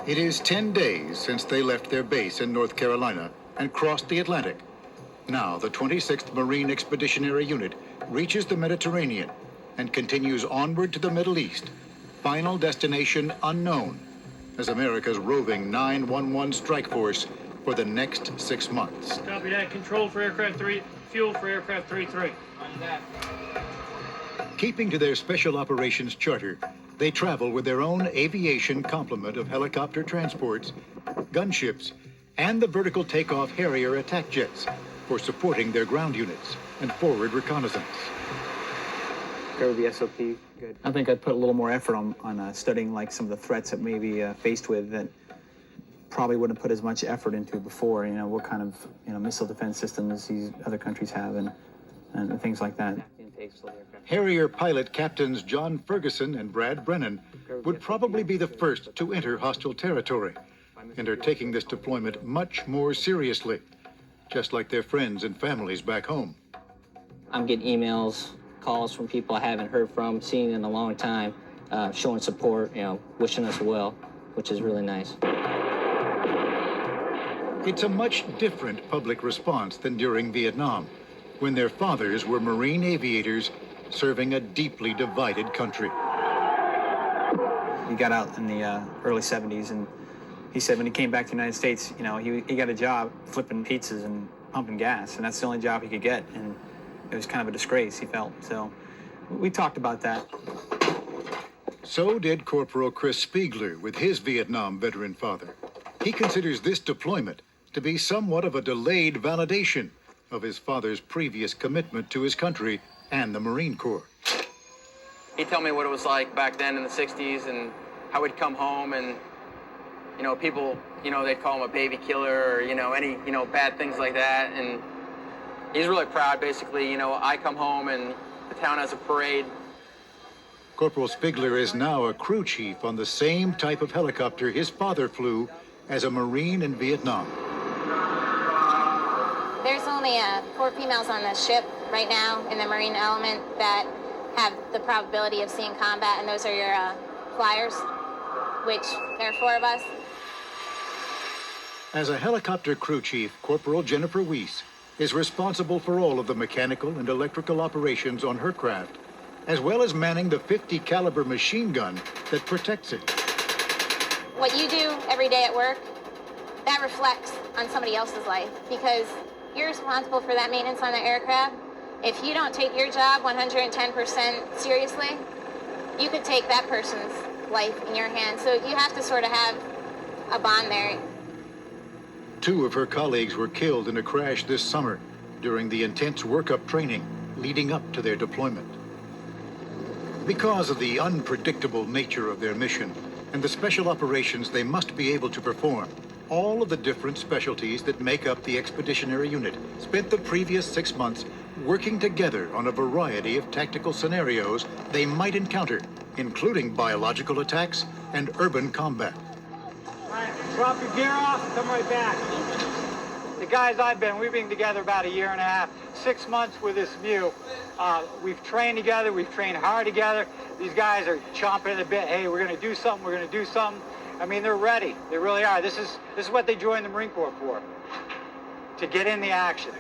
It is 10 days since they left their base in North Carolina and crossed the Atlantic. Now, the 26th Marine Expeditionary Unit reaches the Mediterranean and continues onward to the Middle East, final destination unknown, as America's roving 911 strike force for the next 6 months. Copy that. Control for aircraft 3, fuel for aircraft 3-3. Keeping to their special operations charter, they travel with their own aviation complement of helicopter transports, gunships, and the vertical takeoff Harrier attack jets for supporting their ground units and forward reconnaissance. Go with the SOP. Good. I think I'd put a little more effort on studying like some of the threats that may be faced with that probably wouldn't put as much effort into before. You know, what kind of missile defense systems these other countries have and things like that. Harrier pilot captains John Ferguson and Brad Brennan would probably be the first to enter hostile territory and are taking this deployment much more seriously, just like their friends and families back home. I'm getting emails, calls from people I haven't heard from, seen in a long time, showing support, wishing us well, which is really nice. It's a much different public response than during Vietnam, when their fathers were Marine aviators serving a deeply divided country. He got out in the early 70s, and he said when he came back to the United States, he got a job flipping pizzas and pumping gas, and that's the only job he could get, and it was kind of a disgrace, he felt. So we talked about that. So did Corporal Chris Spiegler with his Vietnam veteran father. He considers this deployment to be somewhat of a delayed validation of his father's previous commitment to his country and the Marine Corps. He'd tell me what it was like back then in the 60s and how he'd come home and, people, they'd call him a baby killer or, any, bad things like that. And he's really proud, basically. I come home and the town has a parade. Corporal Spiegler is now a crew chief on the same type of helicopter his father flew as a Marine in Vietnam. There's only 4 females on the ship right now in the Marine element that have the probability of seeing combat, and those are your flyers, which there are 4 of us. As a helicopter crew chief, Corporal Jennifer Weiss is responsible for all of the mechanical and electrical operations on her craft, as well as manning the .50 caliber machine gun that protects it. What you do every day at work, that reflects on somebody else's life, because you're responsible for that maintenance on the aircraft. If you don't take your job 110% seriously, you could take that person's life in your hands. So you have to sort of have a bond there. 2 of her colleagues were killed in a crash this summer during the intense workup training leading up to their deployment. Because of the unpredictable nature of their mission and the special operations they must be able to perform, all of the different specialties that make up the Expeditionary Unit spent the previous 6 months working together on a variety of tactical scenarios they might encounter, including biological attacks and urban combat. All right, drop your gear off, come right back. The guys we've been together about 1.5 years, 6 months with this view. We've trained together, we've trained hard together. These guys are chomping at the bit. Hey, we're gonna do something, we're gonna do something. I mean, they're ready. They really are. This is what they joined the Marine Corps for, to get in the action.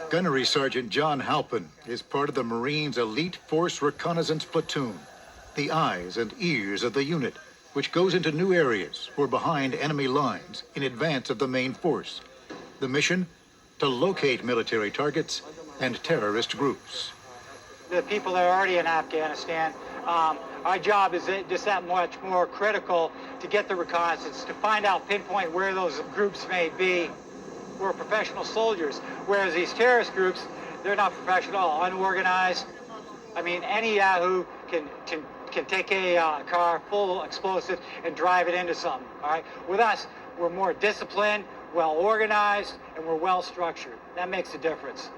Gunnery Sergeant John Halpin is part of the Marines' elite force reconnaissance platoon, the eyes and ears of the unit, which goes into new areas or behind enemy lines in advance of the main force. The mission, to locate military targets and terrorist groups. The people that are already in Afghanistan, our job is just that much more critical to get the reconnaissance, to find out, pinpoint where those groups may be. We're professional soldiers, whereas these terrorist groups, they're not professional, unorganized. I mean, any yahoo can take a car full of explosive and drive it into something, all right? With us, we're more disciplined, well organized, and we're well structured. That makes a difference.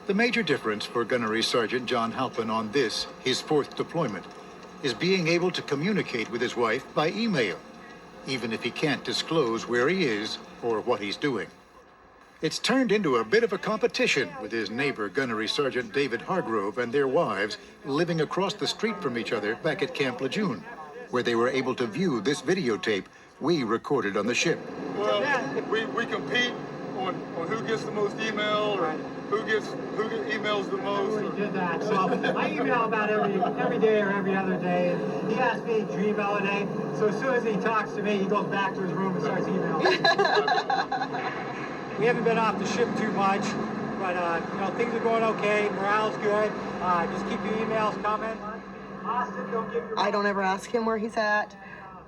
The major difference for Gunnery Sergeant John Halpin on this, his 4th deployment, is being able to communicate with his wife by email, even if he can't disclose where he is or what he's doing. It's turned into a bit of a competition with his neighbor Gunnery Sergeant David Hargrove and their wives living across the street from each other back at Camp Lejeune. where they were able to view this videotape we recorded on the ship. Well, we compete on who gets the most email, or who emails the most. We did that. So I email about every day or every other day. And he asks me to email a day. So as soon as he talks to me, he goes back to his room and starts emailing. We haven't been off the ship too much, but you know, things are going okay. Morale's good. Just keep your emails coming. Austin, don't give your... I don't ever ask him where he's at.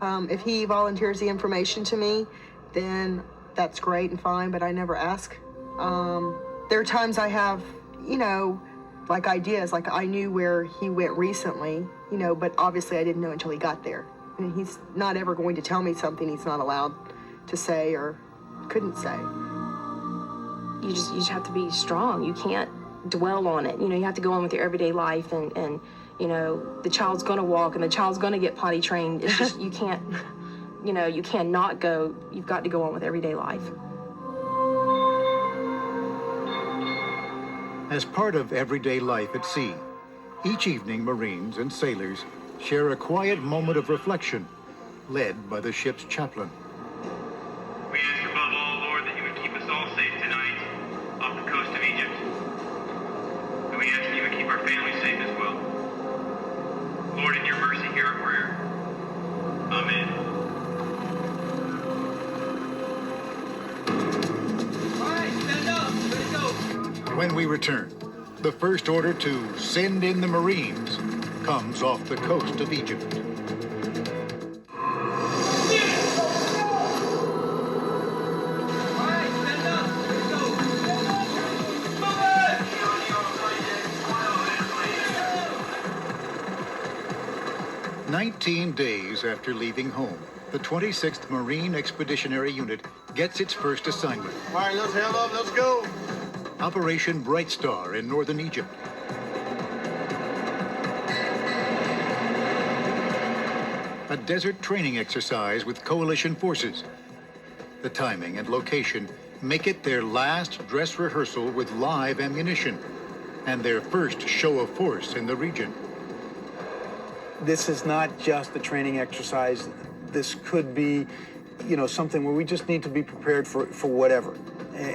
If he volunteers the information to me, then that's great and fine, but I never ask. There are times I have, you know, like ideas, like I knew where he went recently, you know, but obviously I didn't know until he got there. And he's not ever going to tell me something he's not allowed to say or couldn't say. You just have to be strong. You can't dwell on it. You know, you have to go on with your everyday life, and you know, the child's gonna walk and the child's gonna get potty trained. It's just, you can't, you know, you cannot go. You've got to go on with everyday life. As part of everyday life at sea, each evening Marines and sailors share a quiet moment of reflection, led by the ship's chaplain. We ask above all, Lord, that you would keep us all safe tonight off the coast of Egypt. And we ask that you would keep our families safe as well. Lord, in your mercy, hear our prayer. Amen. All right, stand up. Let's go. When we return, the first order to send in the Marines comes off the coast of Egypt. All right, stand up. Let's go. Move it. 19 days after leaving home, the 26th Marine Expeditionary Unit gets its first assignment. All right, let's head up. Let's go. Operation Bright Star in northern Egypt. A desert training exercise with coalition forces. The timing and location make it their last dress rehearsal with live ammunition and their first show of force in the region. This is not just a training exercise. This could be, you know, something where we just need to be prepared for whatever.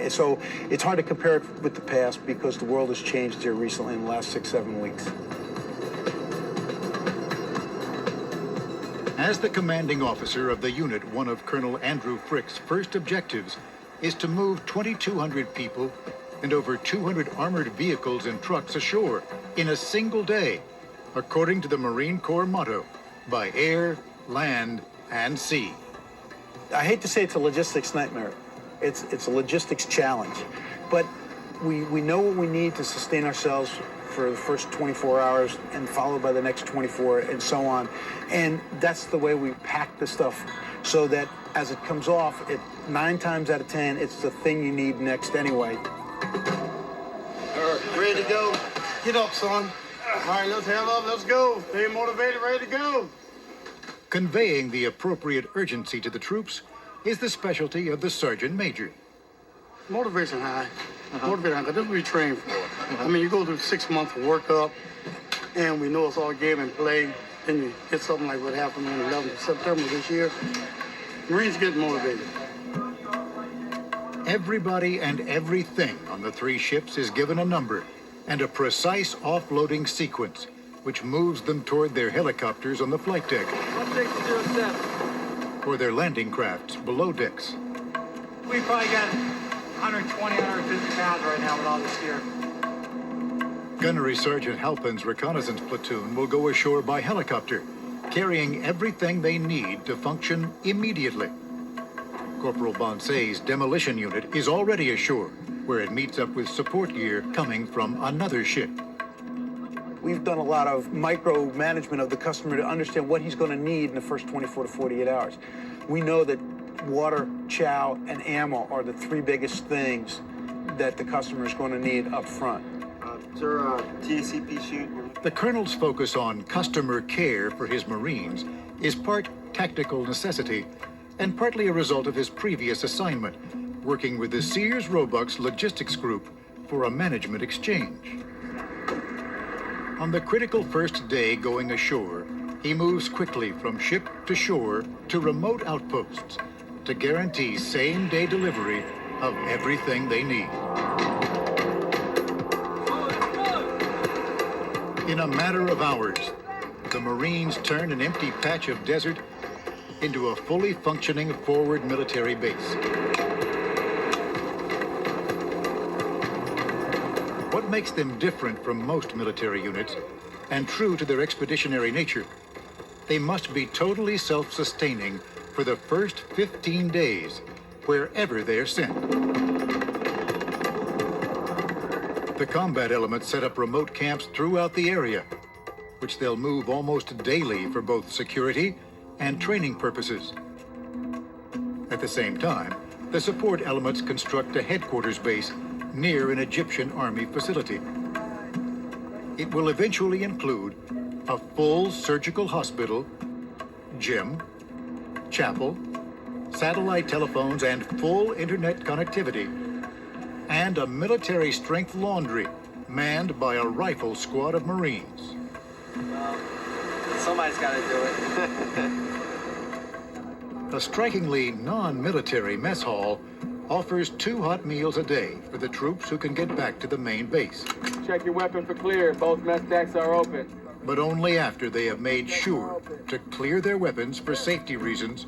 So it's hard to compare it with the past because the world has changed here recently in the last 6-7 weeks. As the commanding officer of the unit, one of Colonel Andrew Frick's first objectives is to move 2,200 people and over 200 armored vehicles and trucks ashore in a single day, according to the Marine Corps motto, by air, land, and sea. I hate to say it's a logistics nightmare. It's a logistics challenge, but we know what we need to sustain ourselves for the first 24 hours and followed by the next 24 and so on. And that's the way we pack the stuff so that as it comes off, 9 times out of 10, it's the thing you need next anyway. All right, ready to go. Get up, son. All right, let's head up. Let's go. Stay motivated, ready to go. Conveying the appropriate urgency to the troops is the specialty of the Sergeant Major. Motivation high. Motivation high, because that's what we train for. I mean, you go through 6 months of workup, and we know it's all game and play. Then you get something like what happened on the 11th of September this year. Marines get motivated. Everybody and everything on the 3 ships is given a number and a precise offloading sequence, which moves them toward their helicopters on the flight deck 1607. or their landing crafts below decks. We probably got 120, 150 pounds right now with all this gear. Gunnery Sergeant Halpin's reconnaissance platoon will go ashore by helicopter, carrying everything they need to function immediately. Corporal Bonsay's demolition unit is already ashore, where it meets up with support gear coming from another ship. We've done a lot of micromanagement of the customer to understand what he's going to need in the first 24 to 48 hours. We know that water, chow, and ammo are the 3 biggest things that the customer is going to need up front. Sir, TACP shoot. The colonel's focus on customer care for his Marines is part tactical necessity and partly a result of his previous assignment, working with the Sears Roebuck's logistics group for a management exchange. On the critical first day going ashore, he moves quickly from ship to shore to remote outposts to guarantee same-day delivery of everything they need. In a matter of hours, the Marines turn an empty patch of desert into a fully functioning forward military base. What makes them different from most military units, and true to their expeditionary nature, they must be totally self-sustaining for the first 15 days, wherever they're sent. The combat elements set up remote camps throughout the area, which they'll move almost daily for both security and training purposes. At the same time, the support elements construct a headquarters base near an Egyptian army facility. It will eventually include a full surgical hospital, gym, chapel, satellite telephones and full internet connectivity, and a military-strength laundry manned by a rifle squad of Marines. Somebody's got to do it. A strikingly non-military mess hall offers 2 hot meals a day for the troops who can get back to the main base. Check your weapon for clear. Both mess decks are open. But only after they have made sure to clear their weapons for safety reasons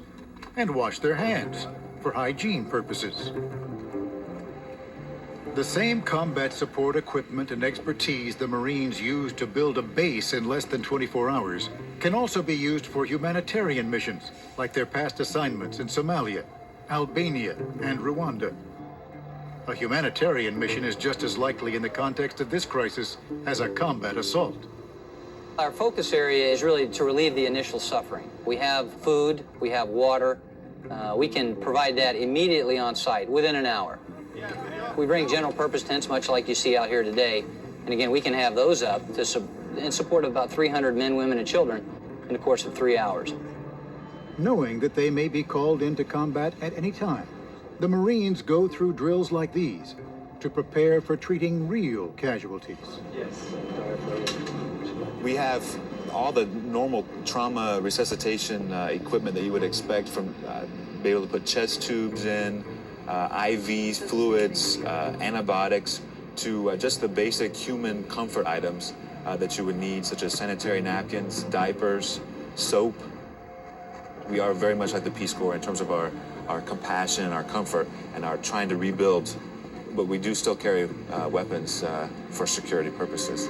and wash their hands for hygiene purposes. The same combat support equipment and expertise the Marines use to build a base in less than 24 hours can also be used for humanitarian missions, like their past assignments in Somalia, Albania, and Rwanda. A humanitarian mission is just as likely in the context of this crisis as a combat assault. Our focus area is really to relieve the initial suffering. We have food, we have water. We can provide that immediately on site, within an hour. We bring general purpose tents, much like you see out here today. And again, we can have those up in support of about 300 men, women, and children in the course of 3 hours. Knowing that they may be called into combat at any time, the Marines go through drills like these to prepare for treating real casualties. We have all the normal trauma resuscitation equipment that you would expect, from being able to put chest tubes in, IVs, fluids, antibiotics, to just the basic human comfort items that you would need, such as sanitary napkins, diapers, soap. We are very much like the Peace Corps in terms of our compassion, our comfort, and our trying to rebuild, but we do still carry weapons for security purposes.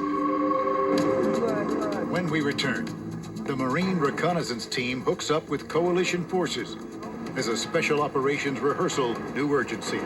When we return, the Marine reconnaissance team hooks up with coalition forces as a special operations rehearsal new urgency.